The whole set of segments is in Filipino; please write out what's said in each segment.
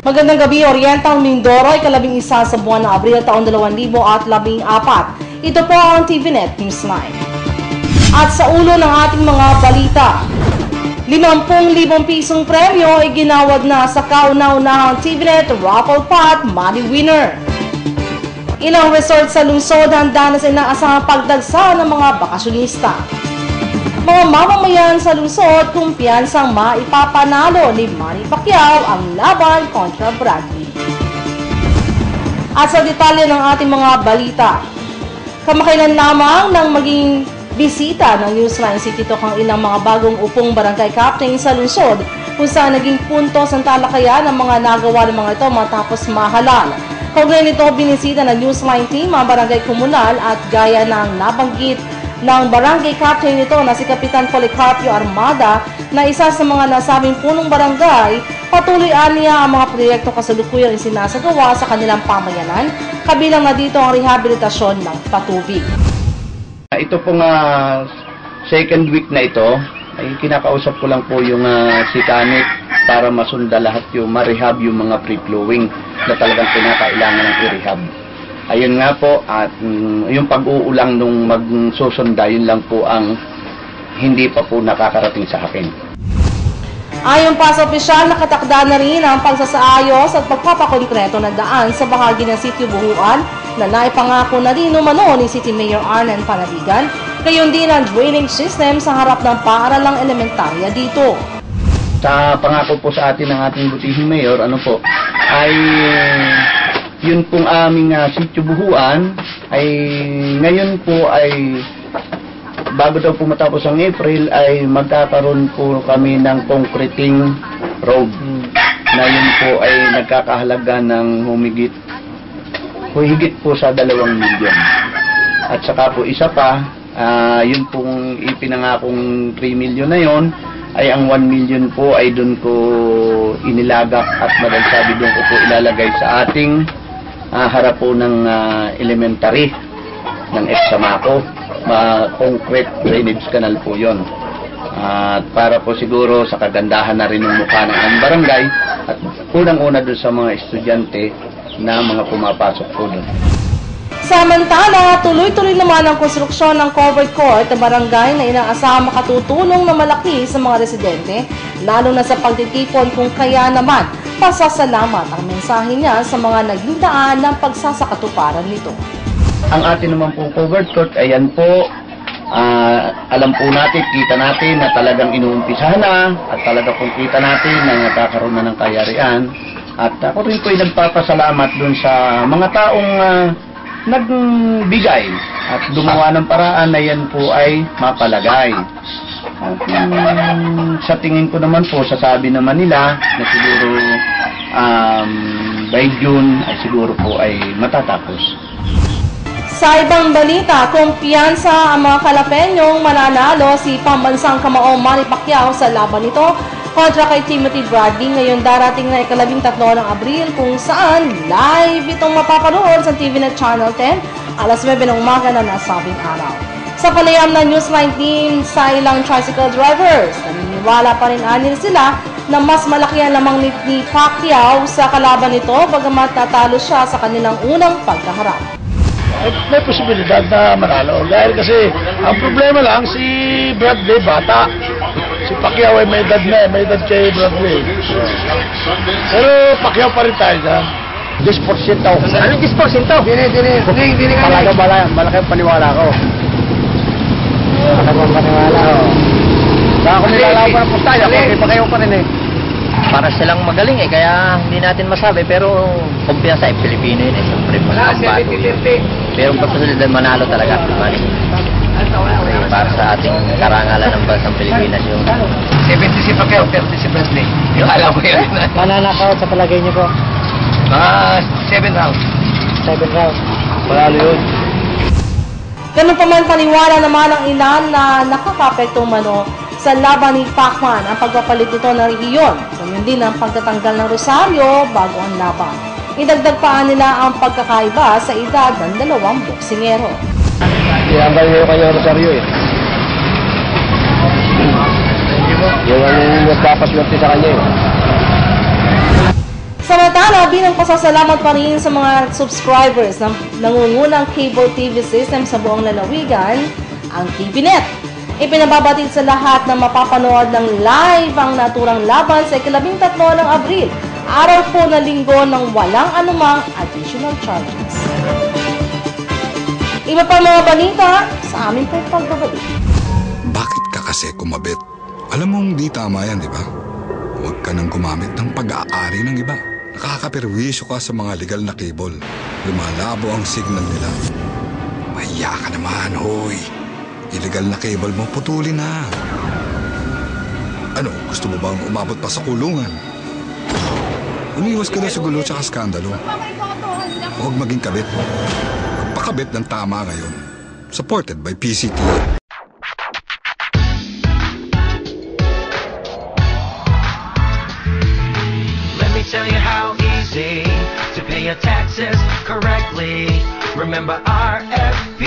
Magandang gabi, Oriental Mindoro, ikalabing isa sa buwan ng Abril taong 2014. Ito po ang TVNet News 9. At sa ulo ng ating mga balita, 50,000 pisong premyo ay ginawad na sa kauna-unahang TVNet Raffle Pot Money Winner. Ilang resort sa lungsod handa na sa inaasahang pagdagsa ng mga bakasyonista. Mga mamamayan sa lungsod kumpiyansang maipapanalo ni Manny Pacquiao ang laban kontra Bradley. At sa detalye ng ating mga balita, kamakailan lamang nang maging bisita ng Newsline City Talk ang ilang mga bagong upong barangay captain sa lungsod kung saan naging puntos ang talakayan ng mga nagawa ng mga ito matapos mahalal. Kaugnay nito, binisita ng Newsline team ang barangay komunal at gaya ng nabanggit ng barangay captain nito na si Kapitan Policarpio Armada na isa sa mga nasabing punong barangay, patuloy niya ang mga proyekto kasalukuyang isinasagawa sa kanilang pamayanan, kabilang na dito ang rehabilitasyon ng patubig. Ito pong second week na ito, ay kinakausap ko lang po yung si Kanik para masunda lahat yung ma-rehab yung mga free-flowing na talagang kinakailangan ng i-rehab. Ayun nga po, at yung pag-uulang nung magsusunda, yun lang po ang hindi pa po nakakarating sa akin. Ayon pa sa opisyal, nakatakda na rin ang pagsasaayos at pagpapakonkreto ng daan sa bahagi ng Sitio Buhuan na naipangako na rin umano ni City Mayor Arnan Panadigan, gayon din ang drainage system sa harap ng paaralang elementarya dito. Sa pangako po sa atin ng ating butihing mayor, ay yun pong aming Sitio Buhuan ay ngayon po ay bago daw po matapos ang April ay magkakaroon po kami ng concreting road na yun po ay nagkakahalaga ng higit po sa 2 milyon. At saka po isa pa, yun pong ipinangakong 3 milyon na yun ay ang 1 million po ay doon ko inilagak at madagsabi doon ko po ilalagay sa ating harap po ng elementary ng Examaco, concrete drainage canal po yon. At para po siguro sa kagandahan na rin ng mukha ng aming barangay at unang-una doon sa mga estudyante na mga pumapasok po doon. Samantala, tuloy-tuloy naman ang konstruksyon ng covered court na barangay na inaasahang makatutulong na malaki sa mga residente, lalo na sa pagtitipon kung kaya naman pasasalamat ang mensahe niya sa mga naging daan ng pagsasakatuparan nito. Ang atin naman pong covered court, ayan po, alam po natin, kita natin na talagang inuumpisahan na at talaga pong kita natin na nakakaroon na ng kayarian. At ako rin po ay nagpapasalamat dun sa mga taong nagbigay at gumawa ng paraan na yan po ay mapalagay. At sa tingin ko naman po, sasabi naman nila na siguro by June ay siguro po ay matatapos. Sa ibang balita, kumpiyansa ang mga Kalapeñong mananalo si pambansang kamao Manny Pacquiao sa laban nito kontra kay Timothy Bradley ngayong darating na ika-13 ng Abril, kung saan live itong mapapanood sa TVNet Channel 10 alas 9 ng umaga na nasabing araw. Sa panayam ng Newsline team sa ilang tricycle drivers, naniniwala pa rin anil sila na mas malaki ang lamang ni Pacquiao sa kalaban nito bagamat natalo siya sa kanilang unang pagkaharap. May posibilidad na manalo dahil kasi ang problema lang si Bradley bata. Si Pacquiao ay may edad na, may edad kay Bradley. Pero Pacquiao pa rin tayo dyan. 10% daw. Anong 10%? Dini. Malaki ang paniwala ko. Malaki ang paniwala ko. Saka kung nilalaw pa ng pustaya, Pacquiao pa rin eh. Para silang magaling kaya hindi natin masabi, pero kumpiyansa Pilipino yun siyempre pagbabago yun. Pero pagpasunod manalo talaga Manny. Para sa ating karangalan ng bansang Pilipinas yung 70 si Pacquiao, 30 si Bradley. Yung alam ko yun. mananakaw sa palagay niyo po? 7 rounds. 7 rounds. Manalo yun. Ganun pa man, paniwala naman ang ilan na nakakapektong mano sa laban ni Pacman ang pagpapalit nito ng rehiyon. Ganyan din ang pagtatanggal ng rosaryo bago ang laban. Idagdag pa nila ang pagkakaiba sa edad ng 2 boksingero. Iambay mo kayo rosaryo eh. Yung nagpapaswerte sa kanya eh. Samantala, Samantala, bilang pasasalamat pa rin sa mga subscribers ng nangungunang cable TV system sa buong lalawigan, ang TVNet. Ipinababatid sa lahat na mapapanood ng live ang naturang laban sa 13 ng Abril, araw po na linggo ng walang anumang additional charges. Iba pa mga balita sa amin pong pagbabalik. Bakit ka kasi kumabit? Alam mong di tama yan, di ba? Huwag ka nang gumamit ng pag-aari ng iba. Nakakaperwisyo ka sa mga legal na cable. Lumalabo ang signal nila. Mahiya ka naman, hoy. Illegal na cable mo, putulin na. Ano, gusto mo bang umabot pa sa kulungan? Umiwas ka na sa gulo at skandalo. Huwag maging kabit. Magpakabit ng tama ngayon. Supported by PCT. Tell you how easy to pay your taxes correctly. Remember RFP.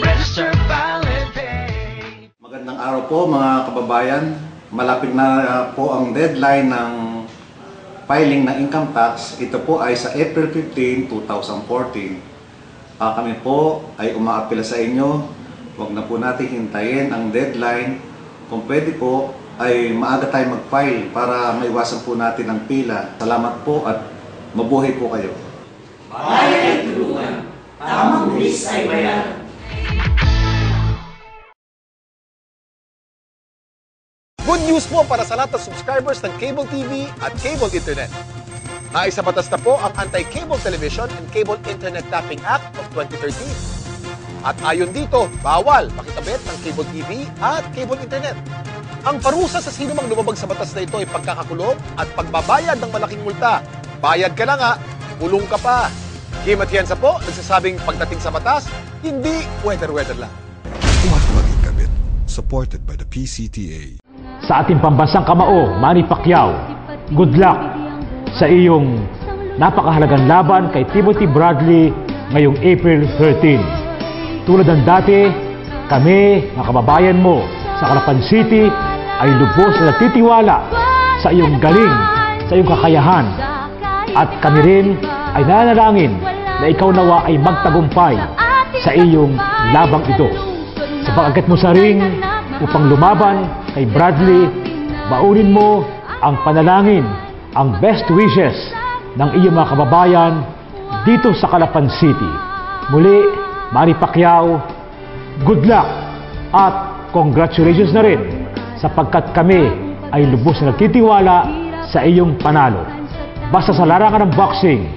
Register, file, and pay. Magandang araw po mga kababayan. Malapit na po ang deadline ng filing ng income tax. Ito po ay sa April 15, 2014. Kami po ay umaapila sa inyo. Huwag na po natin hintayin ang deadline. Kung pwede po, ay maaga tayo mag-file para maiwasan po natin ang pila. Salamat po at mabuhay po kayo. Bayan ay tulungan, tamang buwis ay bayaran. Good news po para sa lahat ng subscribers ng Cable TV at Cable Internet. Naisa batas na po ang Anti-Cable Television and Cable Internet Tapping Act of 2013. At ayon dito, bawal makitabit ng Cable TV at Cable Internet. Ang parusa sa sino mang lumabag sa batas na ito ay pagkakakulong at pagbabayad ng malaking multa. Bayad ka na nga, kulong ka pa. Kim Atienza po, nagsasabing pagdating sa batas, hindi weather-weather lang. Huwag maging kabit. Supported by the PCTA. Sa ating pambansang kamao, Manny Pacquiao, good luck sa iyong napakahalagang laban kay Timothy Bradley ngayong April 13. Tulad ng dati, kami, mga kababayan mo sa Calapan City, ay lubos na nagtitiwala sa iyong galing, sa iyong kakayahan. At kami rin ay nananalangin na ikaw nawa ay magtagumpay sa iyong labang ito. Sa pag-akyat mo sa ring upang lumaban kay Bradley, baunin mo ang panalangin, ang best wishes ng iyong mga kababayan dito sa Calapan City. Muli, Manny Pacquiao, good luck at congratulations na rin sapagkat kami ay lubos na nagtitiwala sa iyong panalo. Basta sa larangan ng boxing,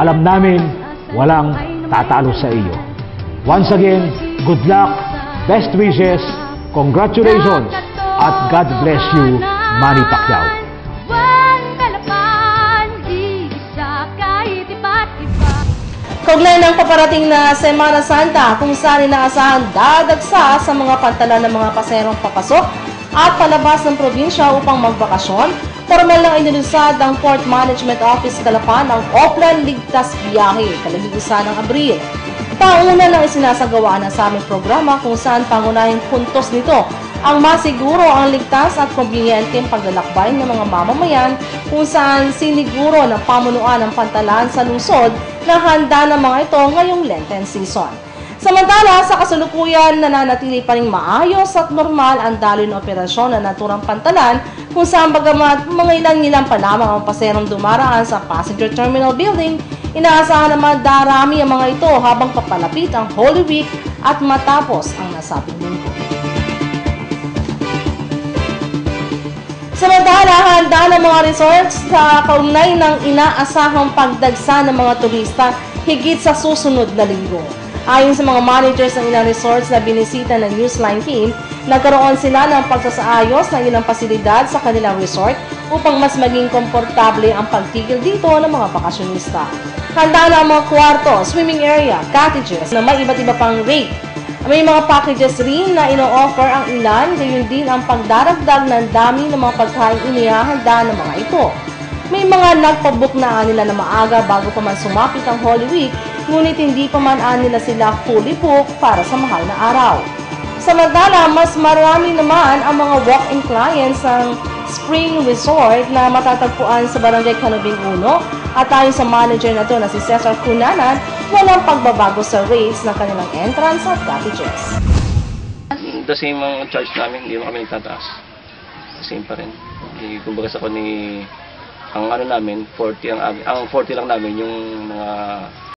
alam namin walang tatalo sa iyo. Once again, good luck, best wishes, congratulations, at God bless you, Manny Pacquiao. Kaugnay ng paparating na Semana Santa kung saan inaasahan dadagsa sa mga pantalan ng mga paserong papasok at palabas ng probinsya upang magbakasyon, formal lang inilusad ng Port Management Office Calapan ang Oplan Ligtas Biyahe, kalabig-isa ng Abril. Pauna lang isinasagawa ng sa aming programa kung saan pangunahing puntos nito ang masiguro ang ligtas at kumbiyenteng paglalakbay ng mga mamamayan kung saan siniguro ng pamunuan ng pantalan sa lungsod na handa ng mga ito ngayong Lenten season. Samantala, sa kasalukuyan, nananatili pa rin maayos at normal ang daloy ng operasyon na naturang pantalan kung saan bagamat mga ilan-ilan pa lamang ang paserong dumaraan sa Passenger Terminal Building, inaasahan na madarami ang mga ito habang papalapit ang Holy Week at matapos ang nasabing linggo. Samantala, handa ng mga resorts sa kaugnay ng inaasahang pagdagsa ng mga turista higit sa susunod na linggo. Ayon sa mga managers ng ilang resorts na binisita ng Newsline team, nagkaroon sila ng pagsasaayos ng ilang pasilidad sa kanilang resort upang mas maging komportable ang pagtigil dito ng mga bakasyonista. Handa na ang mga kwarto, swimming area, cottages na may iba't iba pang rate. May mga packages rin na ino-offer ang ilan, gayon din ang pagdaragdag ng dami ng mga pagkain inihahanda ng mga ito. May mga nagpabook na nila na maaga bago pa man sumapit ang Holy Week, ngunit hindi pa man nila sila fully book para sa mahal na araw. Samantala, mas marami naman ang mga walk-in clients ng Spring Resort na matatagpuan sa Barangay Canubing 1 at ayon sa manager na to na si Cesar Cunanan, walang pagbabago sa rates ng kanilang entrance at cottages. The same ang charge namin, hindi mo kami nagtataas. The same pa rin. Kumbaga sa ang ano namin, 40 ang 40 lang namin yung mga